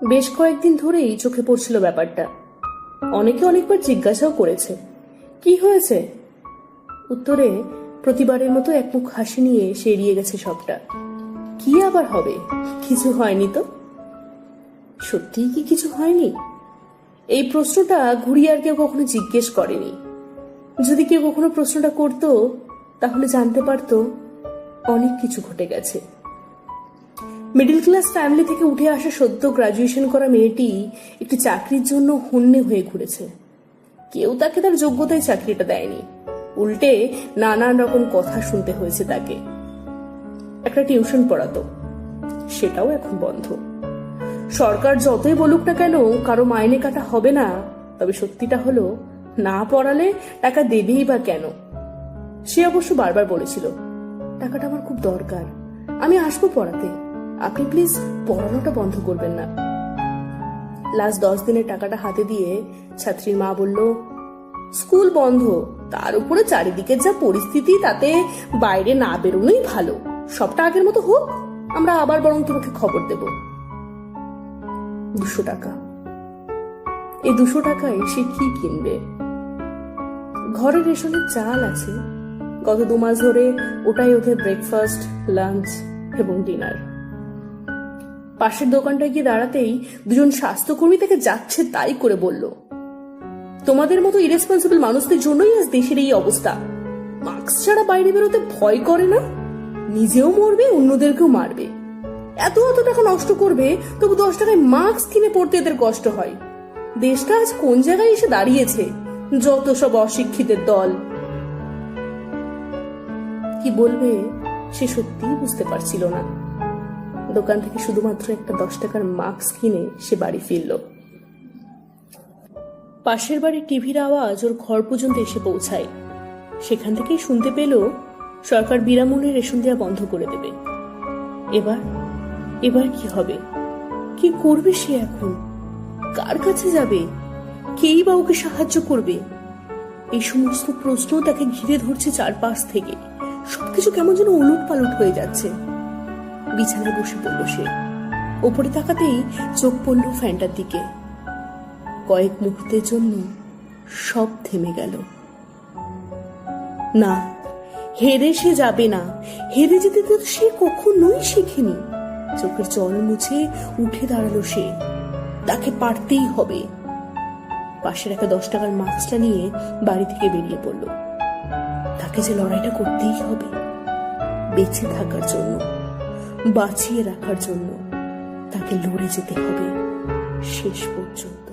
বেশ কয়েকদিন ধরেই চোখে পড়ছিল ব্যাপারটা। অনেকে অনেকবার জিজ্ঞাসাও করেছে কি হয়েছে। উত্তরে প্রতিবারের মতো একমুখ হাসি নিয়ে সে এড়িয়ে গেছে সবটা। কি আবার হবে, কিছু হয়নি তো। সত্যিই কি কিছু হয়নি? এই প্রশ্নটা ঘুরিয়ে আর কেউ কখনো জিজ্ঞেস করেনি। যদি কেউ কখনো প্রশ্নটা করত তাহলে জানতে পারত অনেক কিছু ঘটে গেছে। মিডল ক্লাস ফ্যামিলি থেকে উঠে আসা সদ্য গ্রাজুয়েশন করা মেয়েটি একটি চাকরির জন্য হন্যে হয়ে ঘুরেছে। কেউ তাকে তার যোগ্যতায় চাকরিটা দেয়নি, উল্টে নানান রকম কথা শুনতে হয়েছে তাকে। একটা টিউশন পড়াতো, সেটাও এখন বন্ধ। সরকার যতই বলুক না কেন কারো মাইনে কাটা হবে না, তবে সত্যিটা হলো না পড়ালে টাকা দেবেই বা কেন। সে অবশ্য বারবার বলেছিল টাকাটা আমার খুব দরকার, আমি আসবো পড়াতে, আপনি প্লিজ পড়ানোটা বন্ধ করবেন না। লাস্ট 10 দিনের টাকাটা হাতে দিয়ে ছাত্রীর মা বলল, স্কুল বন্ধ, তার উপরে চারিদিকের যা পরিস্থিতি, তাতে বাইরে না বেরোনোই ভালো। সবটা আগের মতো হোক, আমরা আবার বরং তোমাকে খবর দেব। 200 টাকা। এই 200 টাকায় সে কি কিনবে? ঘরে রেশনের চাল আছে, গত 2 মাস ধরে ওটাই ওদের ব্রেকফাস্ট, লাঞ্চ এবং ডিনার। পাশের দোকানটায় গিয়ে দাঁড়াতেই দুজন স্বাস্থ্যকর্মী তাকে যাচ্ছে তাই করে বলল, তোমাদের মতো ইরেসপন্সিবল মানুষদের জন্যই আজ দেশের এই অবস্থা। মাস্ক ছাড়া বাইরে বেরোতে ভয় করে না, নিজেও মরবে, অন্যদেরকেও মারবে। এত টাকা নষ্ট করবে, তবু 10 টাকায় মাস্ক কিনে পড়তে এদের কষ্ট হয়। দেশটা আজ কোন জায়গায় এসে দাঁড়িয়েছে, যত সব অশিক্ষিতের দল। কি বলবে সে সত্যিই বুঝতে পারছিল না। দোকান থেকে শুধুমাত্র একটা 10 টাকার মাস্ক কিনে সে বাড়ি ফিরল। পাশের বাড়ির টিভির আওয়াজ ওর ঘর পর্যন্ত এসে পৌঁছায়। সেখান থেকেই শুনতে পেল সরকার বিনামূল্যে রেশন দেওয়া বন্ধ করে দেবে। এবার কি হবে? কি করবে সে এখন? কার কাছে যাবে? কেই বা ওকে সাহায্য করবে? এই সমস্ত প্রশ্ন তাকে ঘিরে ধরছে চারপাশ থেকে। সবকিছু কেমন যেন উলট পালট হয়ে যাচ্ছে। বিছানায় বসে পড়ল সে। ওপরে তাকাতেই চোখ পড়ল ফ্যানটার দিকে। কয়েক মুহূর্তের জন্য সব থেমে গেল। না, হেরে সে যাবে না। হেরে যেতে তো সে কখনোই শেখেনি। চোখের জল মুছে উঠে দাঁড়ালো সে। তাকে পারতেই হবে। পাশের একটা 10 টাকার মাস্কটা নিয়ে বাড়ি থেকে বেরিয়ে পড়ল। তাকে যে লড়াইটা করতেই হবে, বেঁচে থাকার জন্য, বাঁচিয়ে রাখার জন্য। তাকে লড়ে যেতে হবে শেষ পর্যন্ত।